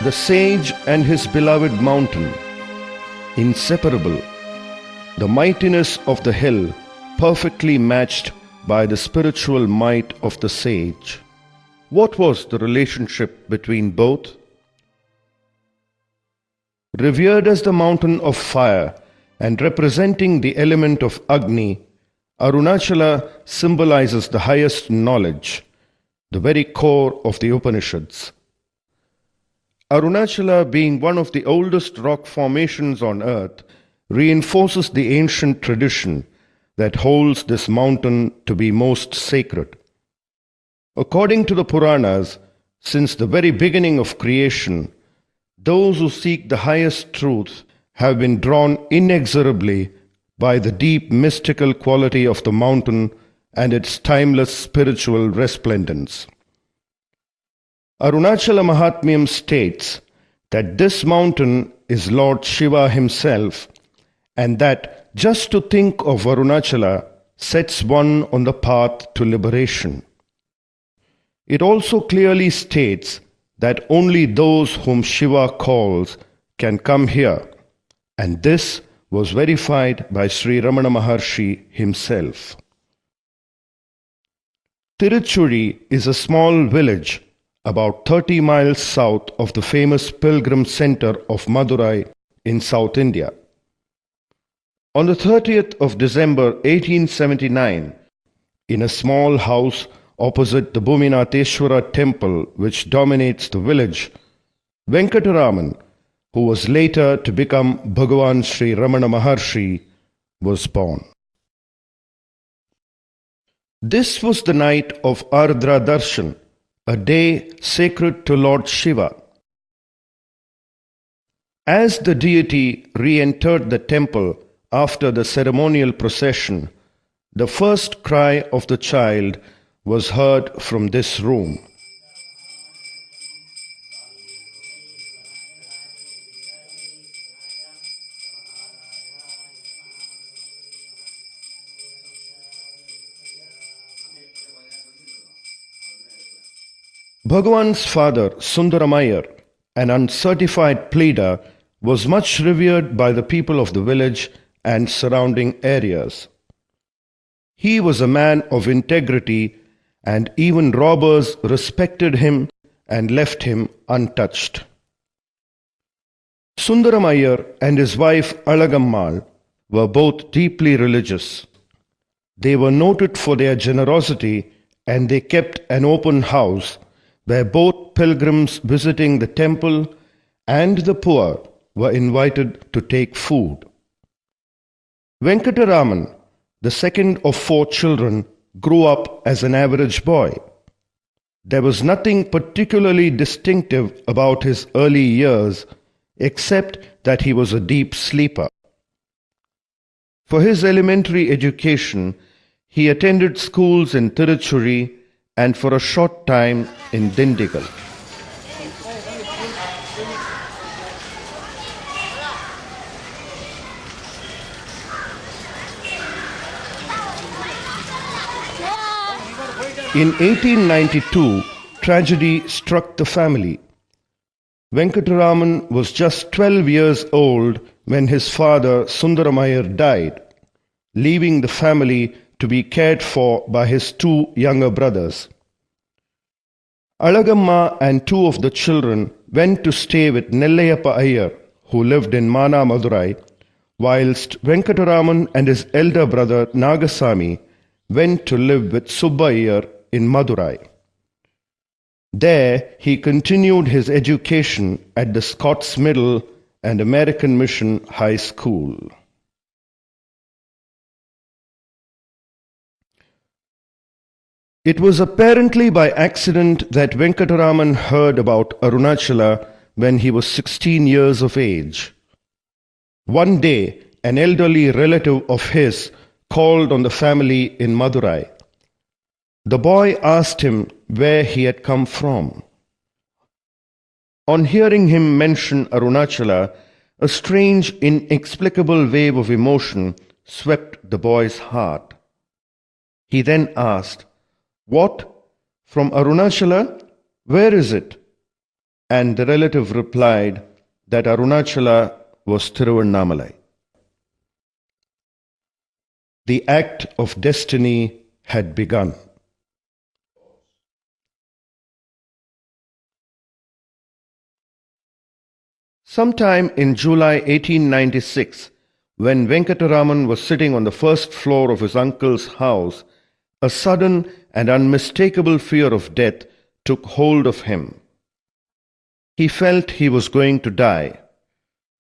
The sage and his beloved mountain, inseparable, the mightiness of the hill perfectly matched by the spiritual might of the sage. What was the relationship between both? Revered as the mountain of fire and representing the element of Agni, Arunachala symbolizes the highest knowledge, the very core of the Upanishads. Arunachala, being one of the oldest rock formations on earth, reinforces the ancient tradition that holds this mountain to be most sacred. According to the Puranas, since the very beginning of creation, those who seek the highest truth have been drawn inexorably by the deep mystical quality of the mountain and its timeless spiritual resplendence. Arunachala Mahatmyam states that this mountain is Lord Shiva himself, and that just to think of Arunachala sets one on the path to liberation. It also clearly states that only those whom Shiva calls can come here, and this was verified by Sri Ramada Mahirashi himself. Tiruchuri is a small village about 30 miles south of the famous pilgrim center of Madurai in South India. On the 30th of December 1879, in a small house opposite the Bhuminatheshwara temple which dominates the village, Venkataraman, who was later to become Bhagavan Sri Ramada Maharishi, was born. This was the night of Ardra Darshan, a day sacred to Lord Shiva. As the deity re-entered the temple after the ceremonial procession, the first cry of the child was heard from this room. Bhagavan's father, Sundaramayar, an uncertified pleader, was much revered by the people of the village and surrounding areas. He was a man of integrity, and even robbers respected him and left him untouched. Sundaramayar and his wife Alagammal were both deeply religious. They were noted for their generosity, and they kept an open house where both pilgrims visiting the temple and the poor were invited to take food. Venkataraman, the second of 4 children, grew up as an average boy. There was nothing particularly distinctive about his early years, except that he was a deep sleeper. For his elementary education, he attended schools in Tiruchuri and for a short time in Dindigul. In 1892, tragedy struck the family. Venkataraman was just 12 years old when his father Sundaramayar died, leaving the family to be cared for by his 2 younger brothers. Alagamma and 2 of the children went to stay with Nellayappa Iyer, who lived in Mana Madurai, whilst Venkataraman and his elder brother Nagasamy went to live with Subba Iyer in Madurai. There he continued his education at the Scots Middle and American Mission High School. It was apparently by accident that Venkataraman heard about Arunachala when he was 16 years of age. One day, an elderly relative of his called on the family in Madurai. The boy asked him where he had come from. On hearing him mention Arunachala, a strange, inexplicable wave of emotion swept the boy's heart. He then asked, "What? From Arunachala? Where is it?" and the relative replied that Arunachala was Tiruvannamalai. The act of destiny had begun. Sometime in July 1896, when Venkataraman was sitting on the first floor of his uncle's house, a sudden and unmistakable fear of death took hold of him. He felt he was going to die.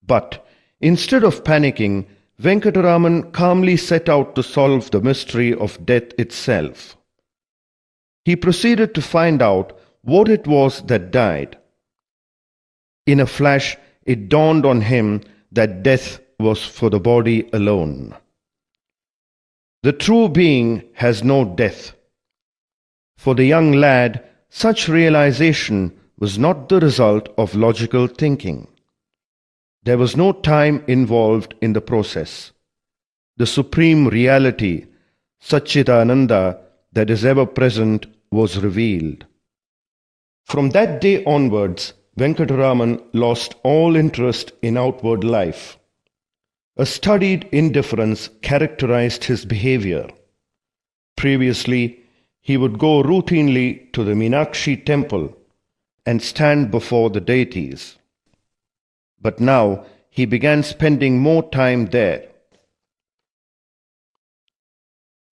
But instead of panicking, Venkataraman calmly set out to solve the mystery of death itself. He proceeded to find out what it was that died. In a flash, it dawned on him that death was for the body alone. The true being has no death. For the young lad, such realization was not the result of logical thinking. There was no time involved in the process. The supreme reality, Satchidananda, that is ever present, was revealed. From that day onwards, Venkataraman lost all interest in outward life. A studied indifference characterized his behavior. Previously, he would go routinely to the Meenakshi temple and stand before the deities. But now he began spending more time there.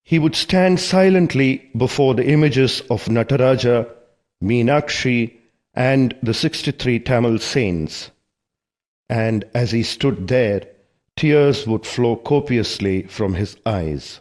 He would stand silently before the images of Nataraja, Meenakshi, and the 63 Tamil saints. And as he stood there, tears would flow copiously from his eyes.